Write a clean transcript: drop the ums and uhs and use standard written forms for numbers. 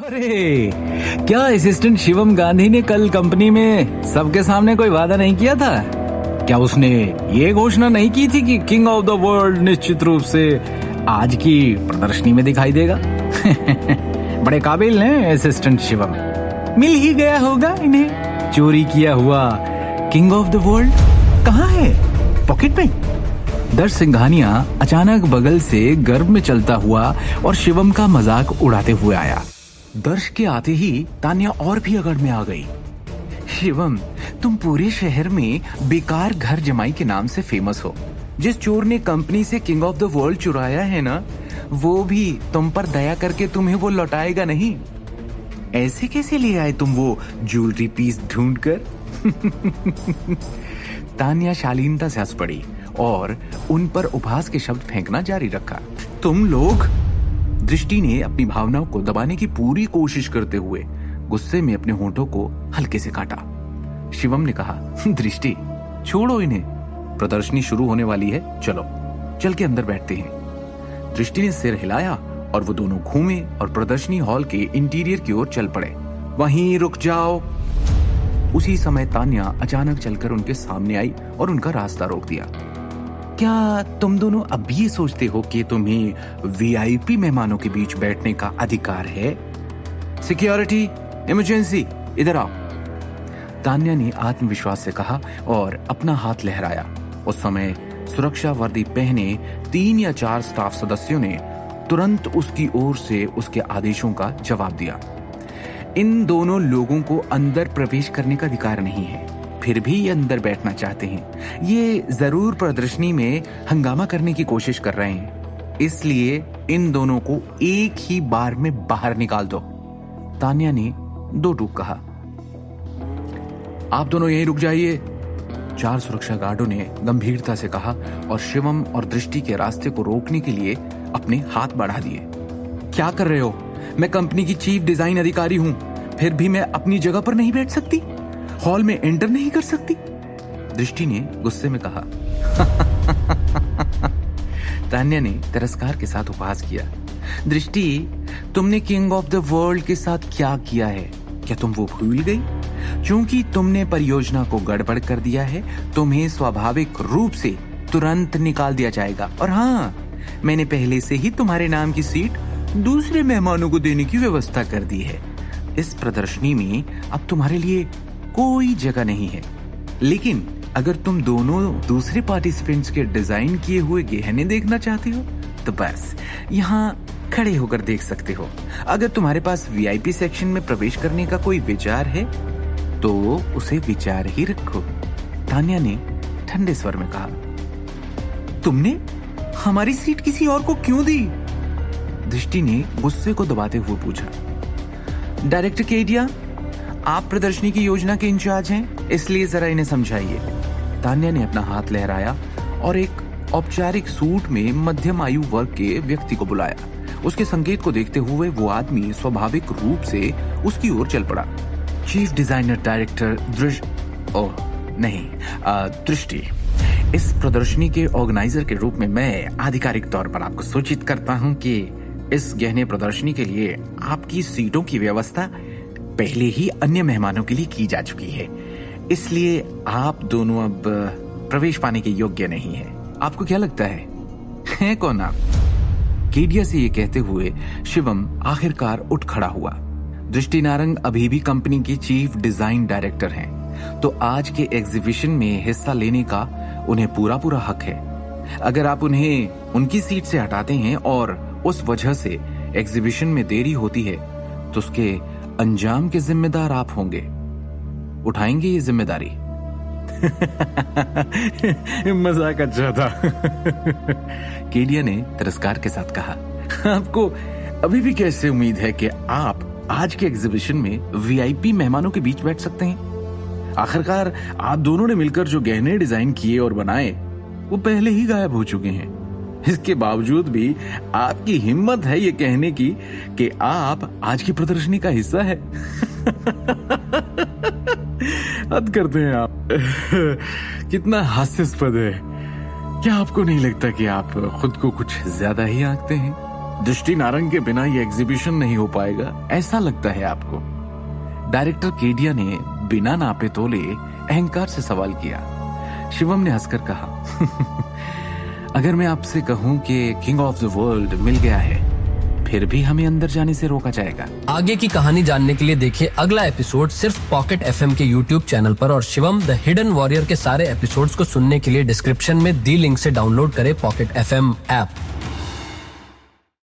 अरे, क्या असिस्टेंट शिवम गांधी ने कल कंपनी में सबके सामने कोई वादा नहीं किया था? क्या उसने ये घोषणा नहीं की थी कि किंग ऑफ द वर्ल्ड निश्चित रूप से आज की प्रदर्शनी में दिखाई देगा? बड़े काबिल हैं असिस्टेंट शिवम। मिल ही गया होगा इन्हें चोरी किया हुआ किंग ऑफ द वर्ल्ड। कहाँ है? पॉकेट में। दर्श सिंघानिया अचानक बगल से गर्भ में चलता हुआ और शिवम का मजाक उड़ाते हुए आया। दर्श के आते ही तान्या और भी अगड़ में आ गई। शिवम, तुम पूरे शहर में बेकार घर जमाई के नाम से फेमस हो। जिस चोर ने कंपनी से किंग ऑफ द वर्ल्ड चुराया है ना, वो भी तुम पर दया करके तुम्हें वो लौटाएगा नहीं। ऐसे कैसे ले आए तुम वो ज्वेलरी पीस ढूंढकर? तान्या शालीनता से हंस पड़ी और उन पर उपहास के शब्द फेंकना जारी रखा। तुम लोग? दृष्टि ने अपनी भावनाओं को दबाने की पूरी कोशिश करते हुए गुस्से में अपने होंठों को हल्के से काटा। शिवम ने कहा, दृष्टि छोड़ो इन्हें, प्रदर्शनी शुरू होने वाली है, चलो चल के अंदर बैठते हैं। दृष्टि ने सिर हिलाया और वो दोनों घूमे और प्रदर्शनी हॉल के इंटीरियर की ओर चल पड़े। वहीं रुक जाओ। उसी समय तान्या अचानक चलकर उनके सामने आई और उनका रास्ता रोक दिया। क्या तुम दोनों अब भी सोचते हो कि तुम्हें वीआईपी मेहमानों के बीच बैठने का अधिकार है? सिक्योरिटी, इमरजेंसी, इधर आओ, तान्या ने आत्मविश्वास से कहा और अपना हाथ लहराया। उस समय सुरक्षा वर्दी पहने 3 या 4 स्टाफ सदस्यों ने तुरंत उसकी ओर से उसके आदेशों का जवाब दिया। इन दोनों लोगों को अंदर प्रवेश करने का अधिकार नहीं है, फिर भी ये अंदर बैठना चाहते हैं। ये जरूर प्रदर्शनी में हंगामा करने की कोशिश कर रहे हैं, इसलिए इन दोनों को एक ही बार में बाहर निकाल दो। तान्या ने 2 टूक कहा। आप दोनों यहीं रुक जाइए, 4 सुरक्षा गार्डों ने गंभीरता से कहा और शिवम और दृष्टि के रास्ते को रोकने के लिए अपने हाथ बढ़ा दिए। क्या कर रहे हो? मैं कंपनी की चीफ डिजाइन अधिकारी हूं, फिर भी मैं अपनी जगह पर नहीं बैठ सकती? हॉल में एंटर नहीं कर सकती? दृष्टि ने गुस्से में कहा। तान्या ने तिरस्कार के साथ उपहास किया। दृष्टि, तुमने किंग ऑफ द वर्ल्ड के साथ क्या किया है? क्या तुम वो भूल गई? क्योंकि तुमने परियोजना को गड़बड़ कर दिया है, तुम्हें स्वाभाविक रूप से तुरंत निकाल दिया जाएगा। और हाँ, मैंने पहले से ही तुम्हारे नाम की सीट दूसरे मेहमानों को देने की व्यवस्था कर दी है। इस प्रदर्शनी में अब तुम्हारे लिए कोई जगह नहीं है। लेकिन अगर तुम दोनों दूसरे पार्टिसिपेंट्स के डिजाइन किए हुए गहने देखना चाहते हो तो बस यहाँ खड़े होकर देख सकते हो। अगर तुम्हारे पास वीआईपी सेक्शन में प्रवेश करने का कोई विचार है तो उसे विचार ही रखो, तान्या ने ठंडे स्वर में कहा। तुमने हमारी सीट किसी और को क्यों दी? दृष्टि ने गुस्से को दबाते हुए पूछा। डायरेक्टर केडिया, आप प्रदर्शनी की योजना के इंचार्ज हैं, इसलिए जरा इन्हें समझाइए। तान्या ने अपना हाथ लहराया और एक औपचारिक सूट में मध्यम आयु वर्ग के व्यक्ति को बुलाया। उसके संकेत को देखते हुए वो आदमी स्वाभाविक रूप से उसकी ओर चल पड़ा। चीफ डिजाइनर डायरेक्टर दृष्टि, इस प्रदर्शनी के ऑर्गेनाइजर के रूप में मैं आधिकारिक तौर पर आपको सूचित करता हूं कि इस गहने प्रदर्शनी के लिए आपकी सीटों की व्यवस्था पहले ही अन्य मेहमानों के लिए की जा चुकी है, इसलिए आप दोनों अब प्रवेश पाने के योग्य नहीं है। आपको क्या लगता है कौन आप? केडिया से ये कहते हुए शिवम आखिरकार उठ खड़ा हुआ। दृष्टि नारंग अभी भी कंपनी की चीफ डिजाइन डायरेक्टर हैं, तो आज के एग्जीबिशन में हिस्सा लेने का उन्हें पूरा हक है। अगर आप उन्हें उनकी सीट से हटाते हैं और उस वजह से एग्जीबिशन में देरी होती है तो उसके अंजाम के जिम्मेदार आप होंगे। उठाएंगे ये जिम्मेदारी? मजाक अच्छा था। केडिया ने तिरस्कार के साथ कहा। आपको अभी भी कैसे उम्मीद है कि आप आज के एग्जीबिशन में वीआईपी मेहमानों के बीच बैठ सकते हैं? आखिरकार आप दोनों ने मिलकर जो गहने डिजाइन किए और बनाए वो पहले ही गायब हो चुके हैं। इसके बावजूद भी आपकी हिम्मत है ये कहने की कि आप आज की प्रदर्शनी का हिस्सा है। हद करते हैं आप। कितना हास्यास्पद है। क्या आपको नहीं लगता कि आप खुद को कुछ ज्यादा ही आंकते हैं? दृष्टि नारंग के बिना ये एग्जीबिशन नहीं हो पाएगा, ऐसा लगता है आपको? डायरेक्टर केडिया ने बिना नापे तोले अहंकार से सवाल किया। शिवम ने हंसकर कहा, अगर मैं आपसे कहूं कि किंग ऑफ द वर्ल्ड मिल गया है, फिर भी हमें अंदर जाने से रोका जाएगा। आगे की कहानी जानने के लिए देखिए अगला एपिसोड सिर्फ पॉकेट एफएम के यूट्यूब चैनल पर, और शिवम द हिडन वॉरियर के सारे एपिसोड्स को सुनने के लिए डिस्क्रिप्शन में दी लिंक से डाउनलोड करें पॉकेट एफएम ऐप।